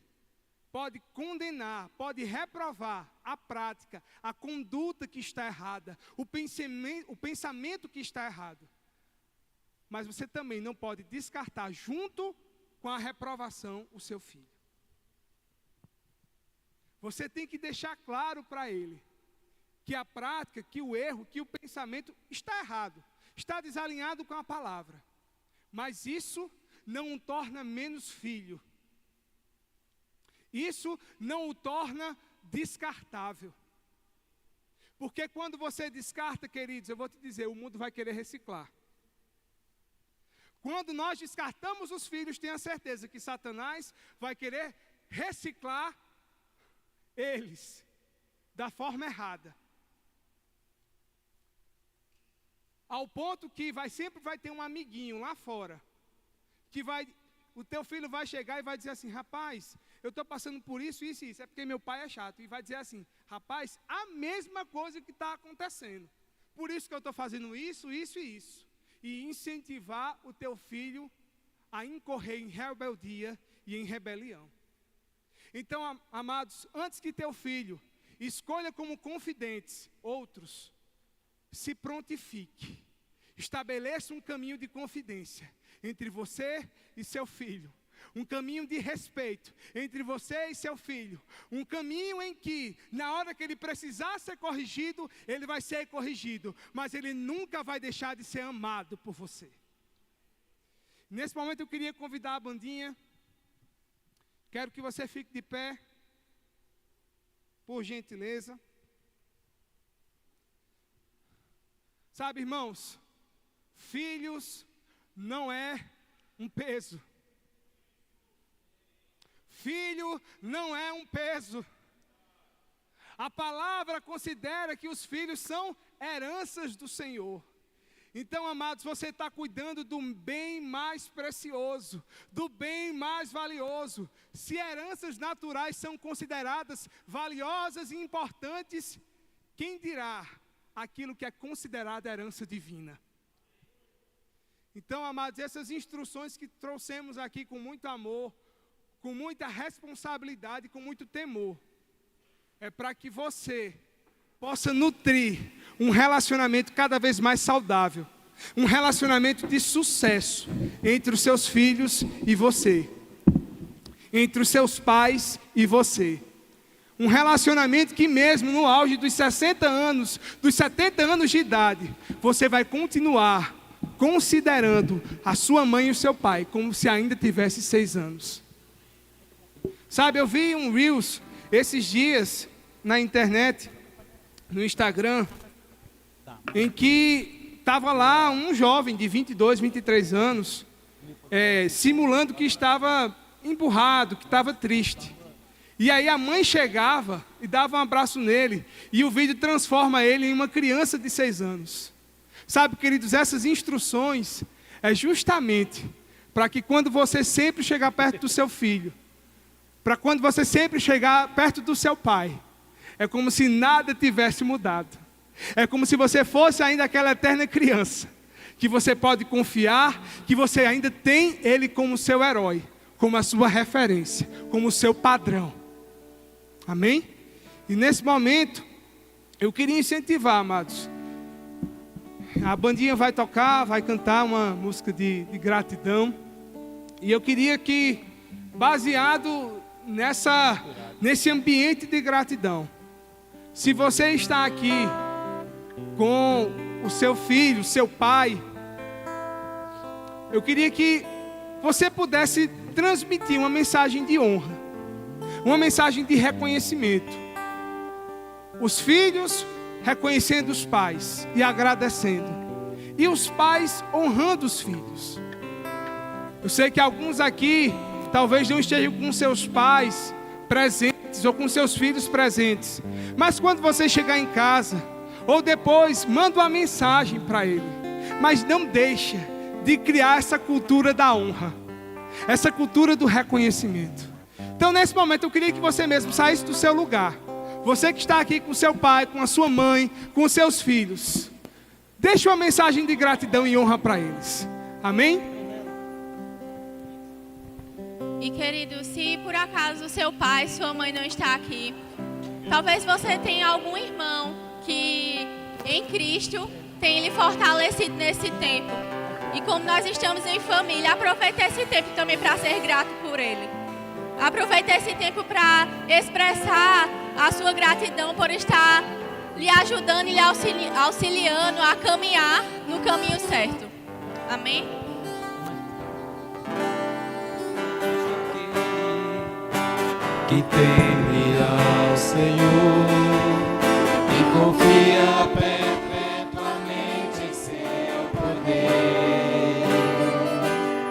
pode condenar, pode reprovar a prática, a conduta que está errada, o pensamento que está errado. Mas você também não pode descartar junto com a reprovação o seu filho. Você tem que deixar claro para ele que a prática, que o erro, que o pensamento está errado, está desalinhado com a palavra. Mas isso não o torna menos filho. Isso não o torna descartável. Porque quando você descarta, queridos, eu vou te dizer, o mundo vai querer reciclar. Quando nós descartamos os filhos, tenha certeza que Satanás vai querer reciclar eles da forma errada. Ao ponto que sempre vai ter um amiguinho lá fora, que o teu filho vai chegar e vai dizer assim: rapaz, eu estou passando por isso, isso e isso, é porque meu pai é chato. E vai dizer assim: rapaz, a mesma coisa que está acontecendo, por isso que eu estou fazendo isso, isso e isso. E incentivar o teu filho a incorrer em rebeldia e em rebelião. Então, amados, antes que teu filho escolha como confidentes outros, se prontifique. Estabeleça um caminho de confidência entre você e seu filho. Um caminho de respeito entre você e seu filho. Um caminho em que, na hora que ele precisar ser corrigido, ele vai ser corrigido. Mas ele nunca vai deixar de ser amado por você. Nesse momento eu queria convidar a bandinha. Quero que você fique de pé, por gentileza. Sabe, irmãos, filhos não é um peso. Filho não é um peso. A palavra considera que os filhos são heranças do Senhor. Então, amados, você está cuidando do bem mais precioso, do bem mais valioso. Se heranças naturais são consideradas valiosas e importantes, quem dirá aquilo que é considerado herança divina? Então, amados, essas instruções que trouxemos aqui com muito amor, com muita responsabilidade, com muito temor, é para que você possa nutrir um relacionamento cada vez mais saudável, um relacionamento de sucesso entre os seus filhos e você, entre os seus pais e você. Um relacionamento que mesmo no auge dos 60 anos, dos 70 anos de idade, você vai continuar considerando a sua mãe e o seu pai como se ainda tivesse 6 anos. Sabe, eu vi um Reels esses dias na internet, no Instagram, em que estava lá um jovem de 22, 23 anos, simulando que estava emburrado, que estava triste. E aí a mãe chegava e dava um abraço nele, e o vídeo transforma ele em uma criança de 6 anos. Sabe, queridos, essas instruções é justamente para que quando você sempre chegar perto do seu filho, para quando você sempre chegar perto do seu pai, é como se nada tivesse mudado. É como se você fosse ainda aquela eterna criança, que você pode confiar, que você ainda tem ele como seu herói, como a sua referência, como o seu padrão. Amém? E nesse momento, eu queria incentivar, amados. A bandinha vai tocar, vai cantar uma música de gratidão. E eu queria que, baseado nesse ambiente de gratidão, se você está aqui com o seu filho, seu pai, eu queria que você pudesse transmitir uma mensagem de honra, uma mensagem de reconhecimento. Os filhos reconhecendo os pais e agradecendo, e os pais honrando os filhos. Eu sei que alguns aqui talvez não estejam com seus pais presentes ou com seus filhos presentes, mas quando você chegar em casa ou depois, manda uma mensagem para ele, mas não deixa de criar essa cultura da honra, essa cultura do reconhecimento. Então nesse momento eu queria que você mesmo saísse do seu lugar. Você que está aqui com seu pai, com a sua mãe, com os seus filhos, deixe uma mensagem de gratidão e honra para eles. Amém? E querido, se por acaso seu pai, sua mãe não está aqui, talvez você tenha algum irmão que em Cristo tem lhe fortalecido nesse tempo. E como nós estamos em família, aproveite esse tempo também para ser grato por ele. Aproveite esse tempo para expressar a sua gratidão por estar lhe ajudando e lhe auxiliando a caminhar no caminho certo. Amém? Que teme ao Senhor e confia